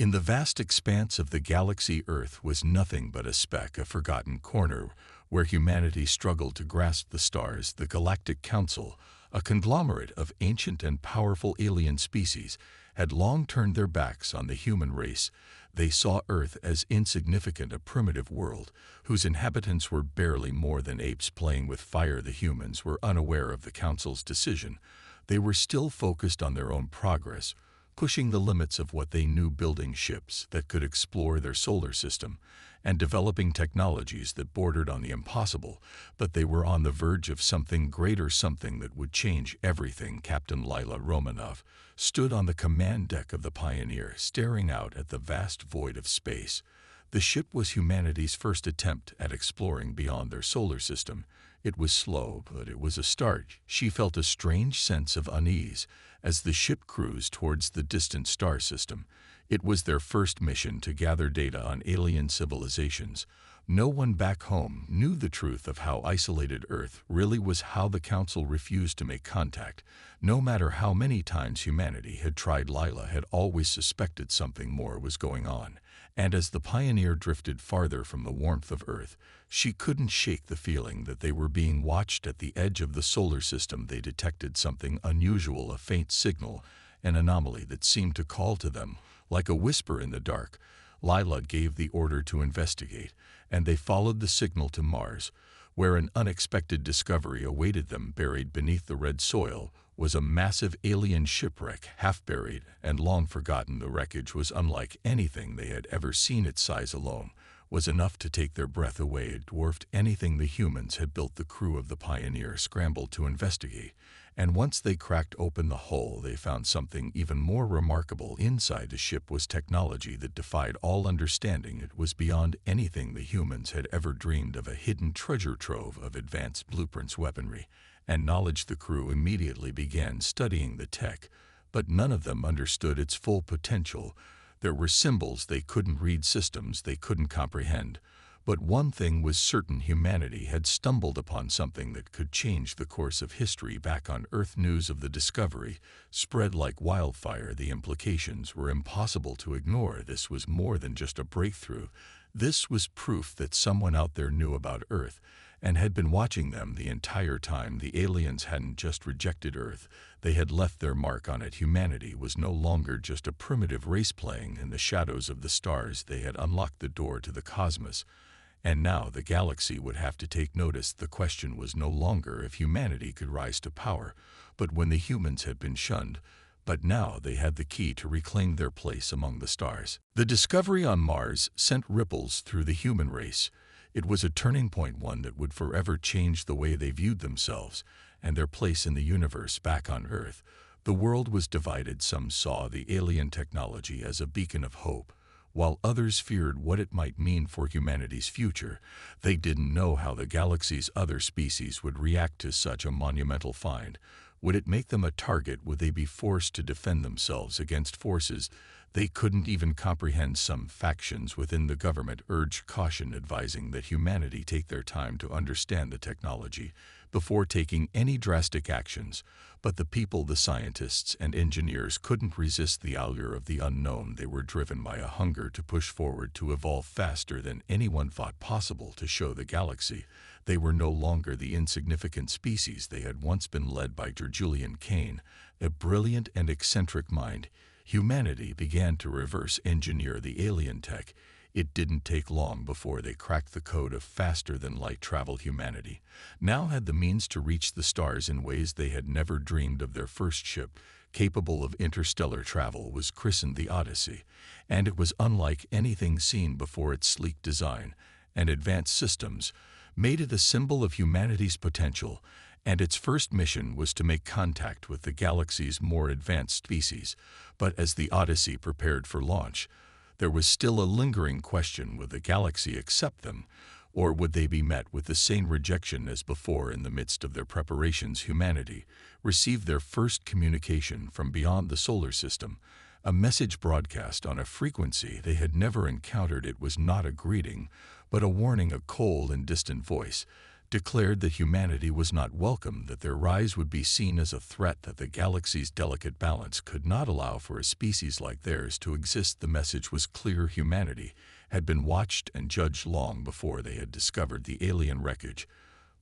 In the vast expanse of the galaxy, Earth was nothing but a speck, a forgotten corner where humanity struggled to grasp the stars. The Galactic Council, a conglomerate of ancient and powerful alien species, had long turned their backs on the human race. They saw Earth as insignificant, a primitive world whose inhabitants were barely more than apes playing with fire. The humans were unaware of the Council's decision. They were still focused on their own progress, pushing the limits of what they knew, building ships that could explore their solar system and developing technologies that bordered on the impossible. But they were on the verge of something greater, something that would change everything. Captain Lila Romanov stood on the command deck of the Pioneer, staring out at the vast void of space. The ship was humanity's first attempt at exploring beyond their solar system. It was slow, but it was a start. She felt a strange sense of unease as the ship cruised towards the distant star system. It was their first mission to gather data on alien civilizations. No one back home knew the truth of how isolated Earth really was, how the Council refused to make contact. No matter how many times humanity had tried, Lila had always suspected something more was going on. And as the Pioneer drifted farther from the warmth of Earth, she couldn't shake the feeling that they were being watched. At the edge of the solar system, they detected something unusual, a faint signal, an anomaly that seemed to call to them like a whisper in the dark. Lila gave the order to investigate, and they followed the signal to Mars, where an unexpected discovery awaited them. Buried beneath the red soil was a massive alien shipwreck, half buried and long forgotten. The wreckage was unlike anything they had ever seen. Its size alone was enough to take their breath away. It dwarfed anything the humans had built. The crew of the Pioneer scrambled to investigate, and once they cracked open the hull, they found something even more remarkable. Inside the ship was technology that defied all understanding. It was beyond anything the humans had ever dreamed of, a hidden treasure trove of advanced blueprints, weaponry, and knowledge. The crew immediately began studying the tech, but none of them understood its full potential. There were symbols they couldn't read, systems they couldn't comprehend. But one thing was certain: humanity had stumbled upon something that could change the course of history. Back on Earth, news of the discovery spread like wildfire. The implications were impossible to ignore. This was more than just a breakthrough. This was proof that someone out there knew about Earth and had been watching them the entire time. The aliens hadn't just rejected Earth, they had left their mark on it. Humanity was no longer just a primitive race playing in the shadows of the stars. They had unlocked the door to the cosmos, and now the galaxy would have to take notice. The question was no longer if humanity could rise to power, but when the humans had been shunned. But now they had the key to reclaim their place among the stars. The discovery on Mars sent ripples through the human race. It was a turning point, one that would forever change the way they viewed themselves and their place in the universe. Back on Earth, the world was divided. Some saw the alien technology as a beacon of hope, while others feared what it might mean for humanity's future. They didn't know how the galaxy's other species would react to such a monumental find. Would it make them a target? Would they be forced to defend themselves against forces they couldn't even comprehend? Some factions within the government urged caution, advising that humanity take their time to understand the technology before taking any drastic actions. But the people, the scientists and engineers, couldn't resist the allure of the unknown. They were driven by a hunger to push forward, to evolve faster than anyone thought possible, to show the galaxy they were no longer the insignificant species they had once been. Led by Julian Kane, a brilliant and eccentric mind, humanity began to reverse engineer the alien tech. It didn't take long before they cracked the code of faster-than-light travel. Humanity now had the means to reach the stars in ways they had never dreamed of. Their first ship, capable of interstellar travel, was christened the Odyssey, and it was unlike anything seen before. Its sleek design and advanced systems made it a symbol of humanity's potential, and its first mission was to make contact with the galaxy's more advanced species. But as the Odyssey prepared for launch, there was still a lingering question: would the galaxy accept them, or would they be met with the same rejection as before? In the midst of their preparations, humanity received their first communication from beyond the solar system, a message broadcast on a frequency they had never encountered. It was not a greeting, but a warning, a cold and distant voice declared that humanity was not welcome, that their rise would be seen as a threat, that the galaxy's delicate balance could not allow for a species like theirs to exist. The message was clear: humanity had been watched and judged long before they had discovered the alien wreckage.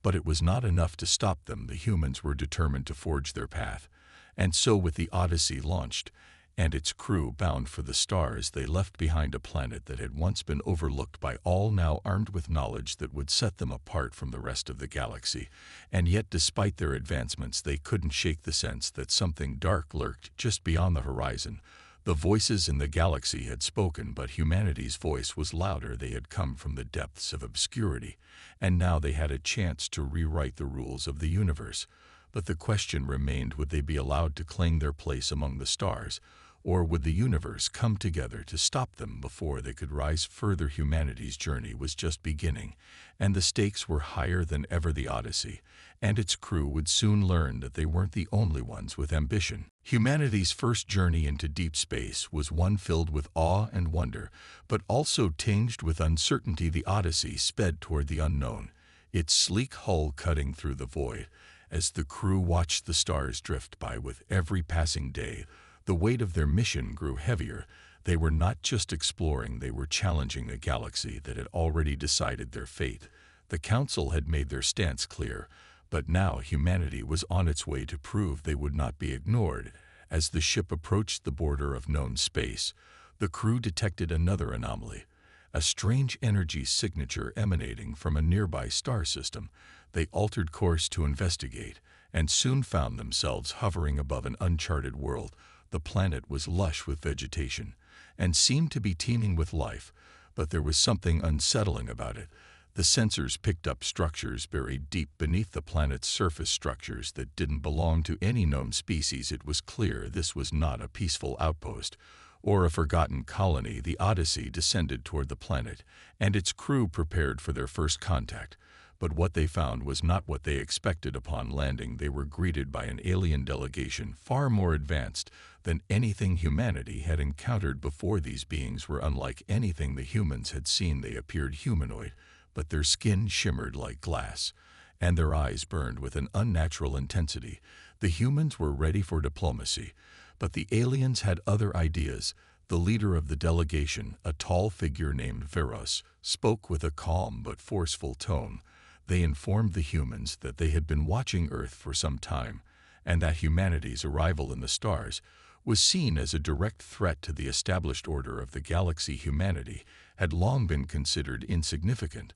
But it was not enough to stop them. The humans were determined to forge their path. And so, with the Odyssey launched and its crew bound for the stars, they left behind a planet that had once been overlooked by all, now armed with knowledge that would set them apart from the rest of the galaxy. And yet, despite their advancements, they couldn't shake the sense that something dark lurked just beyond the horizon. The voices in the galaxy had spoken, but humanity's voice was louder. They had come from the depths of obscurity, and now they had a chance to rewrite the rules of the universe. But the question remained: would they be allowed to claim their place among the stars? Or would the universe come together to stop them before they could rise further? Humanity's journey was just beginning, and the stakes were higher than ever. The Odyssey and its crew would soon learn that they weren't the only ones with ambition. Humanity's first journey into deep space was one filled with awe and wonder, but also tinged with uncertainty. The Odyssey sped toward the unknown, its sleek hull cutting through the void. As the crew watched the stars drift by with every passing day, the weight of their mission grew heavier. They were not just exploring, they were challenging the galaxy that had already decided their fate. The Council had made their stance clear, but now humanity was on its way to prove they would not be ignored. As the ship approached the border of known space, the crew detected another anomaly, a strange energy signature emanating from a nearby star system. They altered course to investigate, and soon found themselves hovering above an uncharted world. The planet was lush with vegetation and seemed to be teeming with life, but there was something unsettling about it. The sensors picked up structures buried deep beneath the planet's surface, structures that didn't belong to any known species. It was clear this was not a peaceful outpost or a forgotten colony. The Odyssey descended toward the planet, and its crew prepared for their first contact. But what they found was not what they expected. Upon landing, they were greeted by an alien delegation far more advanced than anything humanity had encountered before. These beings were unlike anything the humans had seen. They appeared humanoid, but their skin shimmered like glass, and their eyes burned with an unnatural intensity. The humans were ready for diplomacy, but the aliens had other ideas. The leader of the delegation, a tall figure named Veros, spoke with a calm but forceful tone. They informed the humans that they had been watching Earth for some time, and that humanity's arrival in the stars was seen as a direct threat to the established order of the galaxy. Humanity had long been considered insignificant,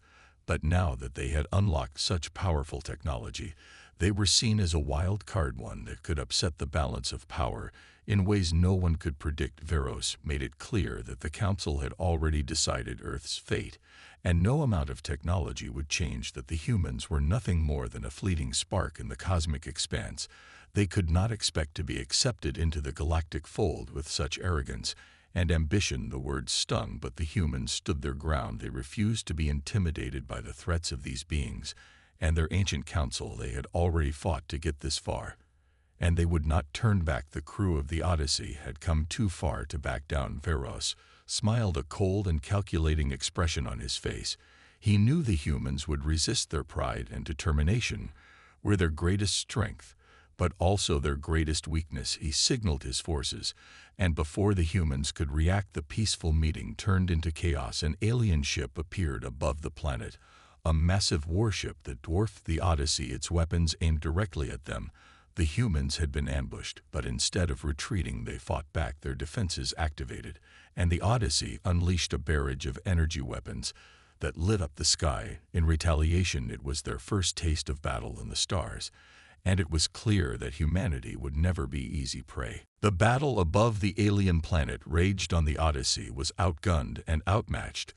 but now that they had unlocked such powerful technology, they were seen as a wild card, one that could upset the balance of power in ways no one could predict. Veros made it clear that the Council had already decided Earth's fate, and no amount of technology would change that. The humans were nothing more than a fleeting spark in the cosmic expanse. They could not expect to be accepted into the galactic fold with such arrogance and ambition. The words stung, but the humans stood their ground. They refused to be intimidated by the threats of these beings and their ancient council. They had already fought to get this far, and they would not turn back. The crew of the Odyssey had come too far to back down. Veros smiled, a cold and calculating expression on his face. He knew the humans would resist. Their pride and determination were their greatest strength, but also their greatest weakness. He signaled his forces, and before the humans could react, the peaceful meeting turned into chaos. An alien ship appeared above the planet, a massive warship that dwarfed the Odyssey, its weapons aimed directly at them. The humans had been ambushed, but instead of retreating, they fought back, their defenses activated, and the Odyssey unleashed a barrage of energy weapons that lit up the sky. In retaliation, it was their first taste of battle in the stars, and it was clear that humanity would never be easy prey. The battle above the alien planet raged on. The Odyssey was outgunned and outmatched,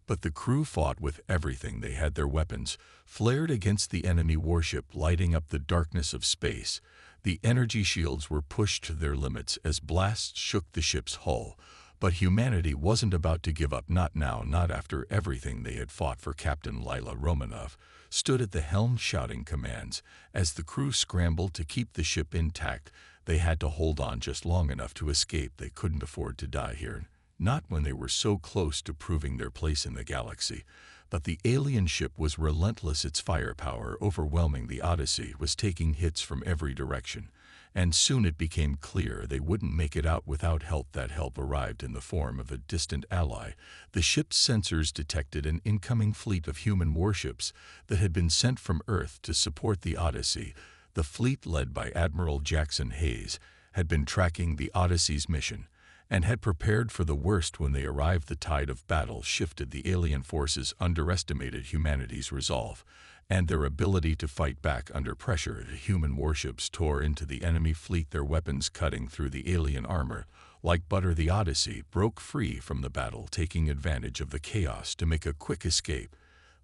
but the crew fought with everything they had. Their weapons flared against the enemy warship, lighting up the darkness of space. The energy shields were pushed to their limits as blasts shook the ship's hull. But humanity wasn't about to give up, not now, not after everything they had fought for. Captain Lila Romanov stood at the helm shouting commands. As the crew scrambled to keep the ship intact, they had to hold on just long enough to escape. They couldn't afford to die here, not when they were so close to proving their place in the galaxy. But the alien ship was relentless. Its firepower, overwhelming the Odyssey, was taking hits from every direction. And soon it became clear they wouldn't make it out without help. That help arrived in the form of a distant ally. The ship's sensors detected an incoming fleet of human warships that had been sent from Earth to support the Odyssey. The fleet, led by Admiral Jackson Hayes, had been tracking the Odyssey's mission and had prepared for the worst. When they arrived, the tide of battle shifted. The alien forces underestimated humanity's resolve and their ability to fight back under pressure. The human warships tore into the enemy fleet, their weapons cutting through the alien armor like butter. The Odyssey broke free from the battle, taking advantage of the chaos to make a quick escape,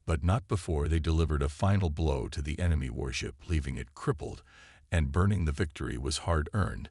but not before they delivered a final blow to the enemy warship, leaving it crippled and burning. The victory was hard-earned,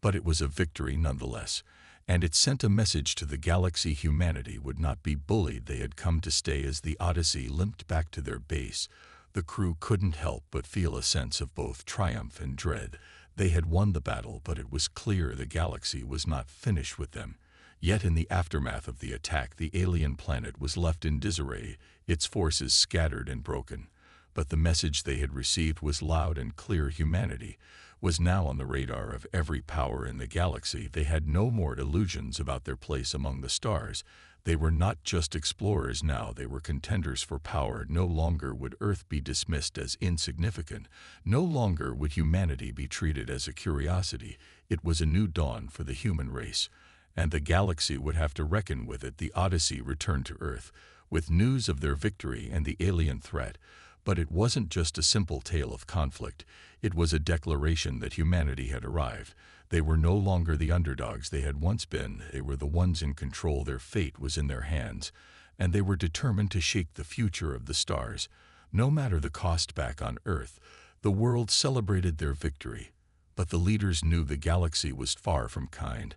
but it was a victory nonetheless, and it sent a message to the galaxy: humanity would not be bullied. They had come to stay. As the Odyssey limped back to their base, the crew couldn't help but feel a sense of both triumph and dread. They had won the battle, but it was clear the galaxy was not finished with them. Yet in the aftermath of the attack, the alien planet was left in disarray, its forces scattered and broken. But the message they had received was loud and clear: humanity was now on the radar of every power in the galaxy. They had no more illusions about their place among the stars. They were not just explorers now, they were contenders for power. No longer would Earth be dismissed as insignificant. No longer would humanity be treated as a curiosity. It was a new dawn for the human race, and the galaxy would have to reckon with it. The Odyssey returned to Earth with news of their victory and the alien threat. But it wasn't just a simple tale of conflict. It was a declaration that humanity had arrived. They were no longer the underdogs they had once been. They were the ones in control. Their fate was in their hands, and they were determined to shape the future of the stars, no matter the cost. Back on Earth, the world celebrated their victory, but the leaders knew the galaxy was far from kind,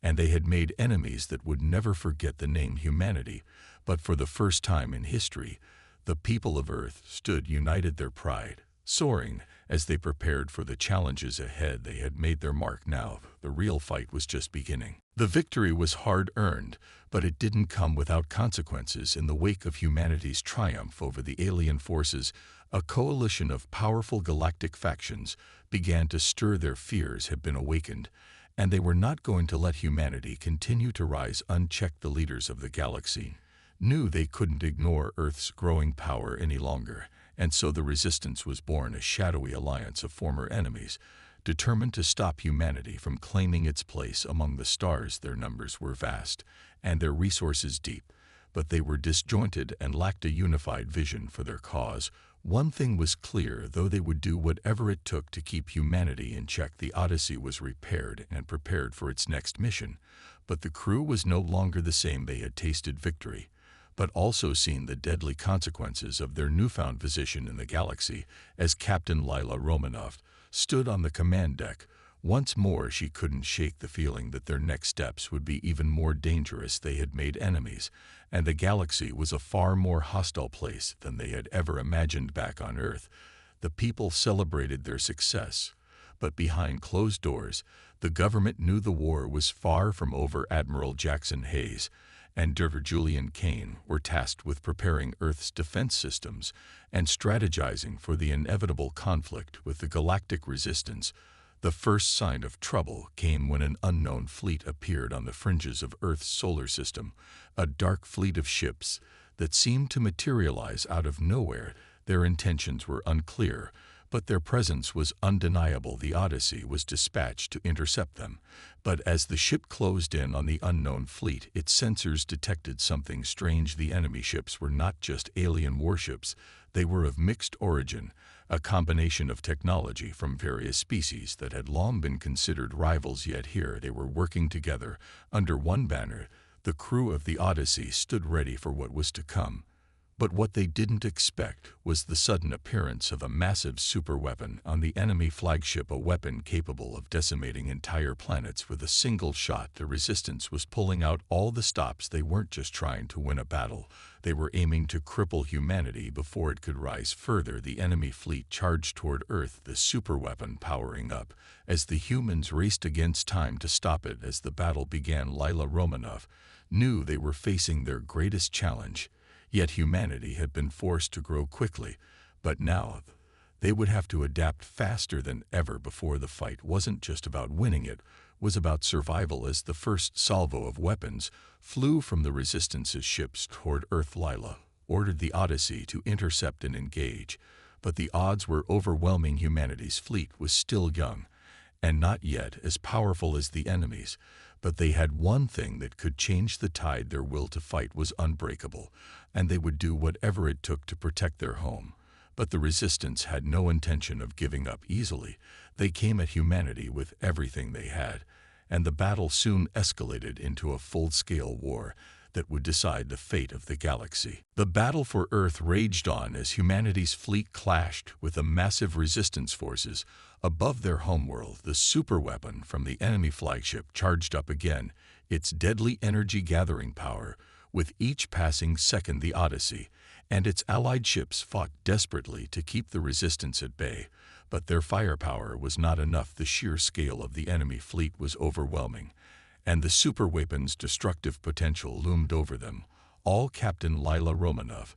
and they had made enemies that would never forget the name humanity. But for the first time in history, the people of Earth stood united, their pride soaring as they prepared for the challenges ahead. They had made their mark now. The real fight was just beginning. The victory was hard-earned, but it didn't come without consequences. In the wake of humanity's triumph over the alien forces, a coalition of powerful galactic factions began to stir. Their fears had been awakened, and they were not going to let humanity continue to rise unchecked. The leaders of the galaxy knew they couldn't ignore Earth's growing power any longer, and so the Resistance was born, a shadowy alliance of former enemies, determined to stop humanity from claiming its place among the stars. Their numbers were vast, and their resources deep, but they were disjointed and lacked a unified vision for their cause. One thing was clear, though they would do whatever it took to keep humanity in check. The Odyssey was repaired and prepared for its next mission, but the crew was no longer the same. They had tasted victory, but also seen the deadly consequences of their newfound position in the galaxy. As Captain Lila Romanoff stood on the command deck, once more she couldn't shake the feeling that their next steps would be even more dangerous. They had made enemies, and the galaxy was a far more hostile place than they had ever imagined. Back on Earth, the people celebrated their success, but behind closed doors, the government knew the war was far from over. Admiral Jackson Hayes and Julian Kane were tasked with preparing Earth's defense systems and strategizing for the inevitable conflict with the galactic resistance. The first sign of trouble came when an unknown fleet appeared on the fringes of Earth's solar system, a dark fleet of ships that seemed to materialize out of nowhere. Their intentions were unclear, but their presence was undeniable. The Odyssey was dispatched to intercept them, but as the ship closed in on the unknown fleet, its sensors detected something strange. The enemy ships were not just alien warships, they were of mixed origin, a combination of technology from various species that had long been considered rivals. Yet here they were working together under one banner. The crew of the Odyssey stood ready for what was to come. But what they didn't expect was the sudden appearance of a massive superweapon on the enemy flagship, a weapon capable of decimating entire planets with a single shot. The Resistance was pulling out all the stops. They weren't just trying to win a battle, they were aiming to cripple humanity before it could rise further. The enemy fleet charged toward Earth, the superweapon powering up, as the humans raced against time to stop it. As the battle began, Lila Romanoff knew they were facing their greatest challenge. Yet humanity had been forced to grow quickly, but now they would have to adapt faster than ever before. The fight wasn't just about winning, it was about survival. As the first salvo of weapons flew from the Resistance's ships toward Earth, Lila ordered the Odyssey to intercept and engage, but the odds were overwhelming. Humanity's fleet was still young, and not yet as powerful as the enemy's, but they had one thing that could change the tide. Their will to fight was unbreakable, and they would do whatever it took to protect their home. But the Resistance had no intention of giving up easily. They came at humanity with everything they had, and the battle soon escalated into a full-scale war that would decide the fate of the galaxy. The battle for Earth raged on as humanity's fleet clashed with the massive Resistance forces above their homeworld. The superweapon from the enemy flagship charged up again, its deadly energy-gathering power. With each passing second, the Odyssey and its allied ships fought desperately to keep the Resistance at bay, but their firepower was not enough. The sheer scale of the enemy fleet was overwhelming, and the superweapon's destructive potential loomed over them. All Captain Lila Romanov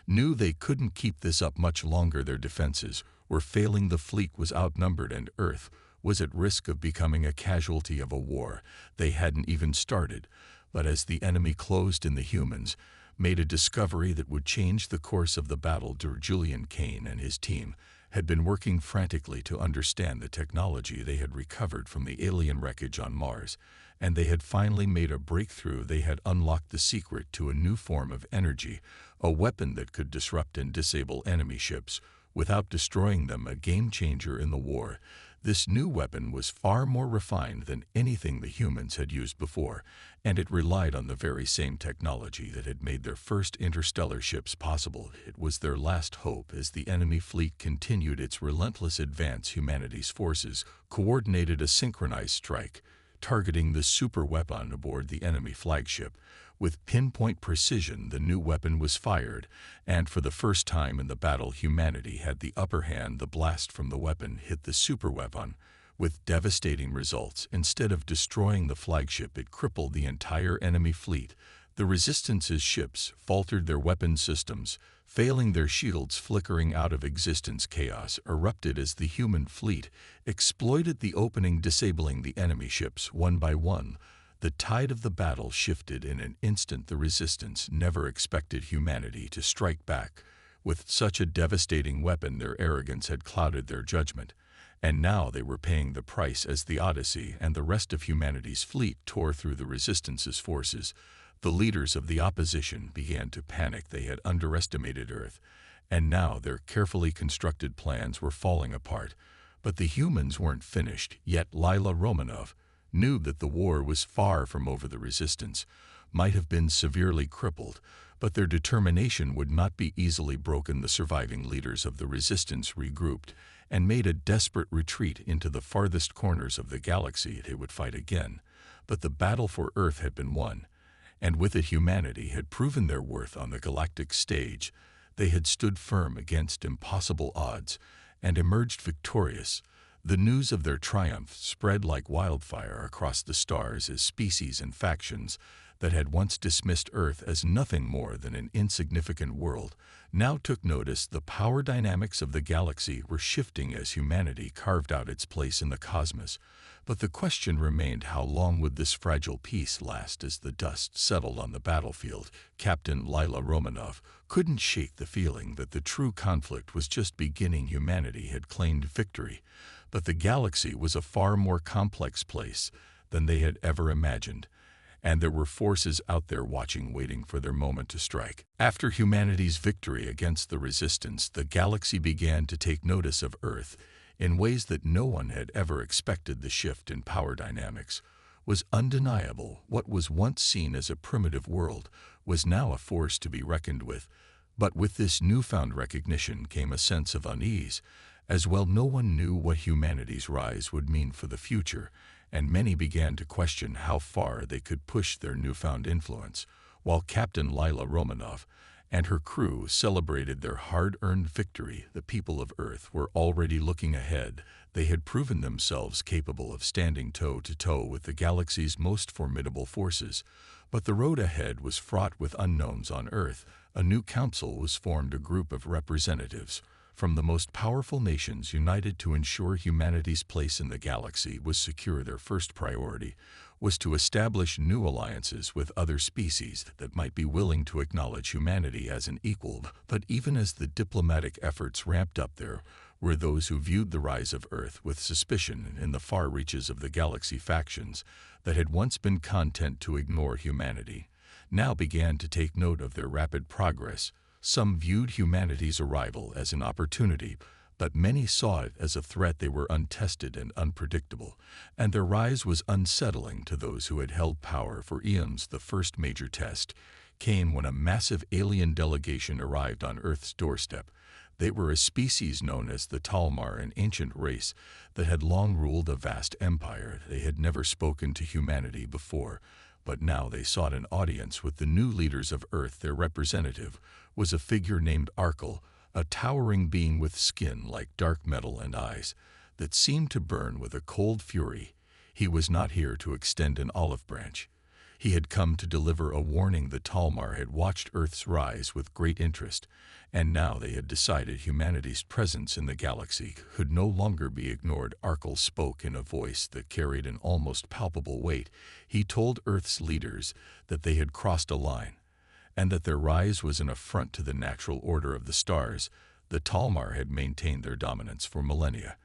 knew they couldn't keep this up much longer. Their defenses were failing, the fleet was outnumbered, and Earth was at risk of becoming a casualty of a war they hadn't even started. But as the enemy closed in, the humans made a discovery that would change the course of the battle. Julian Kane and his team had been working frantically to understand the technology they had recovered from the alien wreckage on Mars, and they had finally made a breakthrough. They had unlocked the secret to a new form of energy, a weapon that could disrupt and disable enemy ships without destroying them, a game-changer in the war. This new weapon was far more refined than anything the humans had used before, and it relied on the very same technology that had made their first interstellar ships possible. It was their last hope as the enemy fleet continued its relentless advance. Humanity's forces coordinated a synchronized strike, targeting the superweapon aboard the enemy flagship. With pinpoint precision, the new weapon was fired, and for the first time in the battle, humanity had the upper hand. The blast from the weapon hit the superweapon with devastating results. Instead of destroying the flagship, it crippled the entire enemy fleet. The Resistance's ships faltered, their weapon systems failing, their shields flickering out of existence. Chaos erupted as the human fleet exploited the opening, disabling the enemy ships one by one. The tide of the battle shifted in an instant. The Resistance never expected humanity to strike back with such a devastating weapon. Their arrogance had clouded their judgment, and now they were paying the price as the Odyssey and the rest of humanity's fleet tore through the Resistance's forces. The leaders of the opposition began to panic. They had underestimated Earth, and now their carefully constructed plans were falling apart. But the humans weren't finished yet. Lila Romanov knew that the war was far from over. The Resistance might have been severely crippled, but their determination would not be easily broken. The surviving leaders of the Resistance regrouped and made a desperate retreat into the farthest corners of the galaxy. They would fight again, but the battle for Earth had been won, and with it humanity had proven their worth on the galactic stage. They had stood firm against impossible odds and emerged victorious. The news of their triumph spread like wildfire across the stars as species and factions that had once dismissed Earth as nothing more than an insignificant world now took notice. The power dynamics of the galaxy were shifting as humanity carved out its place in the cosmos. But the question remained, how long would this fragile peace last? As the dust settled on the battlefield, Captain Lila Romanov couldn't shake the feeling that the true conflict was just beginning. Humanity had claimed victory, but the galaxy was a far more complex place than they had ever imagined, and there were forces out there watching, waiting for their moment to strike. After humanity's victory against the Resistance, the galaxy began to take notice of Earth in ways that no one had ever expected. The shift in power dynamics was undeniable. What was once seen as a primitive world was now a force to be reckoned with. But with this newfound recognition came a sense of unease. As well, no one knew what humanity's rise would mean for the future, and many began to question how far they could push their newfound influence. While Captain Lila Romanov and her crew celebrated their hard-earned victory, the people of Earth were already looking ahead. They had proven themselves capable of standing toe-to-toe with the galaxy's most formidable forces. But the road ahead was fraught with unknowns. On Earth, a new council was formed, a group of representatives from the most powerful nations united to ensure humanity's place in the galaxy was secure. Their first priority was to establish new alliances with other species that might be willing to acknowledge humanity as an equal. But even as the diplomatic efforts ramped up, there were those who viewed the rise of Earth with suspicion. In the far reaches of the galaxy, factions that had once been content to ignore humanity now began to take note of their rapid progress. Some viewed humanity's arrival as an opportunity, but many saw it as a threat. They were untested and unpredictable, and their rise was unsettling to those who had held power for eons. The first major test came when a massive alien delegation arrived on Earth's doorstep. They were a species known as the Talmar, an ancient race that had long ruled a vast empire. They had never spoken to humanity before, but now they sought an audience with the new leaders of Earth. Their representative was a figure named Arkle, a towering being with skin like dark metal and eyes that seemed to burn with a cold fury. He was not here to extend an olive branch. He had come to deliver a warning. The Talmar had watched Earth's rise with great interest, and now they had decided humanity's presence in the galaxy could no longer be ignored. Arkle spoke in a voice that carried an almost palpable weight. He told Earth's leaders that they had crossed a line, and that their rise was an affront to the natural order of the stars. The Talmar had maintained their dominance for millennia,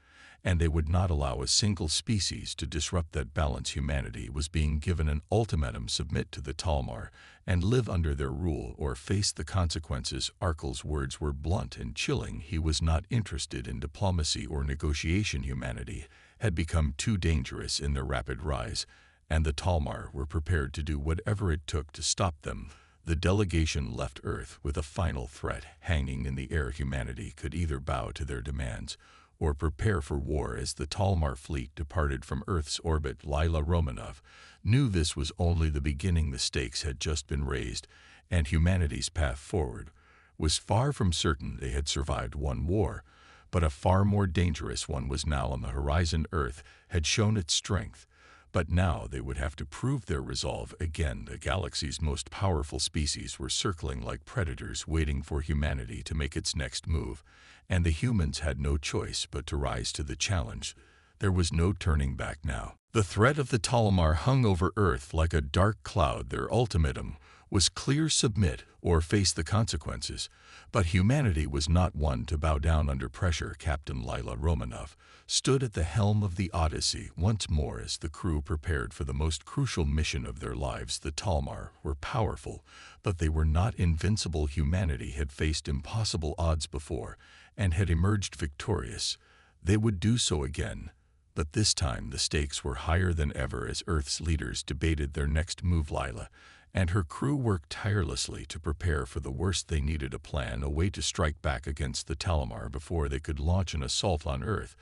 and they would not allow a single species to disrupt that balance. Humanity was being given an ultimatum: submit to the Talmar and live under their rule, or face the consequences. Arkle's words were blunt and chilling. He was not interested in diplomacy or negotiation. Humanity had become too dangerous in their rapid rise, and the Talmar were prepared to do whatever it took to stop them. The delegation left Earth with a final threat hanging in the air. Humanity could either bow to their demands or prepare for war. As the Talmar fleet departed from Earth's orbit, Lila Romanov knew this was only the beginning. The stakes had just been raised, and humanity's path forward was far from certain. They had survived one war, but a far more dangerous one was now on the horizon. Earth had shown its strength, but now they would have to prove their resolve again. The galaxy's most powerful species were circling like predators, waiting for humanity to make its next move, and the humans had no choice but to rise to the challenge. There was no turning back now. The threat of the Talmar hung over Earth like a dark cloud. Their ultimatum was clear: submit or face the consequences. But humanity was not one to bow down under pressure. Captain Lila Romanov stood at the helm of the Odyssey once more as the crew prepared for the most crucial mission of their lives. The Talmar were powerful, but they were not invincible. Humanity had faced impossible odds before and had emerged victorious. They would do so again, but this time the stakes were higher than ever. As Earth's leaders debated their next move, Lila and her crew worked tirelessly to prepare for the worst. They needed a plan, a way to strike back against the Talmar before they could launch an assault on Earth.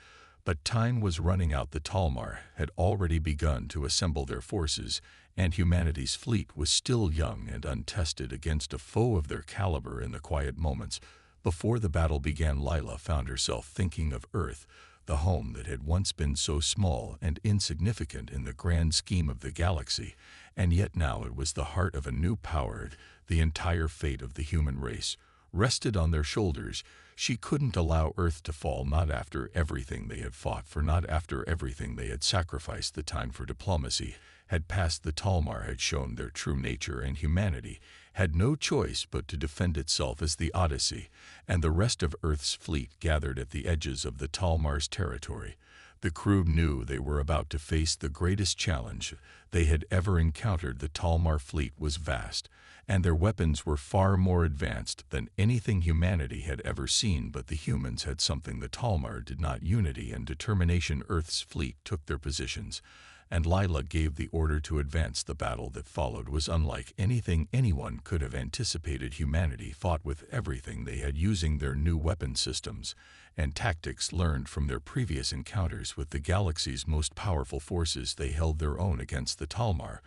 But time was running out. The Talmar had already begun to assemble their forces, and humanity's fleet was still young and untested against a foe of their caliber. In the quiet moments before the battle began, Lila found herself thinking of Earth, the home that had once been so small and insignificant in the grand scheme of the galaxy, and yet now it was the heart of a new power. The entire fate of the human race rested on their shoulders. She couldn't allow Earth to fall, not after everything they had fought for, not after everything they had sacrificed. The time for diplomacy had passed. The Talmar had shown their true nature, and humanity had no choice but to defend itself. As the Odyssey and the rest of Earth's fleet gathered at the edges of the Talmar's territory, the crew knew they were about to face the greatest challenge they had ever encountered. The Talmar fleet was vast, and their weapons were far more advanced than anything humanity had ever seen. But the humans had something the Talmar did not: unity and determination. Earth's fleet took their positions, and Lila gave the order to advance. The battle that followed was unlike anything anyone could have anticipated. Humanity fought with everything they had, using their new weapon systems and tactics learned from their previous encounters with the galaxy's most powerful forces. They held their own against the Talmar,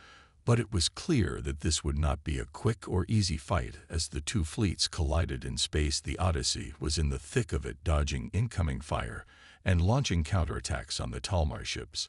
but it was clear that this would not be a quick or easy fight. As the two fleets collided in space, the Odyssey was in the thick of it, dodging incoming fire and launching counterattacks on the Talmar ships.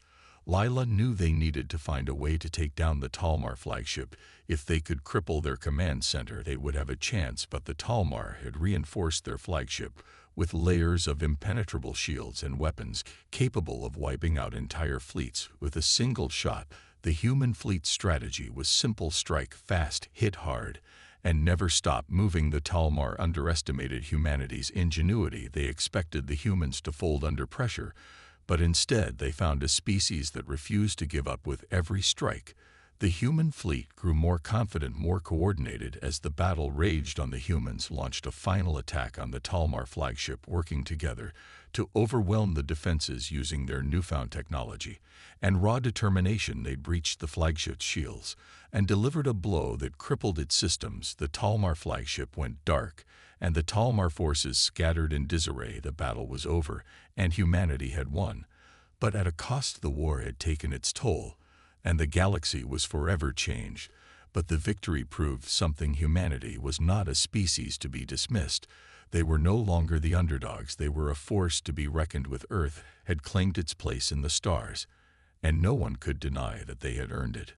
Lila knew they needed to find a way to take down the Talmar flagship. If they could cripple their command center, they would have a chance, but the Talmar had reinforced their flagship with layers of impenetrable shields and weapons capable of wiping out entire fleets with a single shot. The human fleet's strategy was simple: strike fast, hit hard, and never stop moving. The Talmar underestimated humanity's ingenuity. They expected the humans to fold under pressure, but instead they found a species that refused to give up with every strike. The human fleet grew more confident, more coordinated. As the battle raged on, the humans launched a final attack on the Talmar flagship, working together to overwhelm the defenses using their newfound technology and raw determination. They breached the flagship's shields and delivered a blow that crippled its systems. The Talmar flagship went dark, and the Talmar forces scattered in disarray. The battle was over, and humanity had won. But at a cost. The war had taken its toll, and the galaxy was forever changed. But the victory proved something: humanity was not a species to be dismissed. They were no longer the underdogs. They were a force to be reckoned with. Earth had claimed its place in the stars, and no one could deny that they had earned it.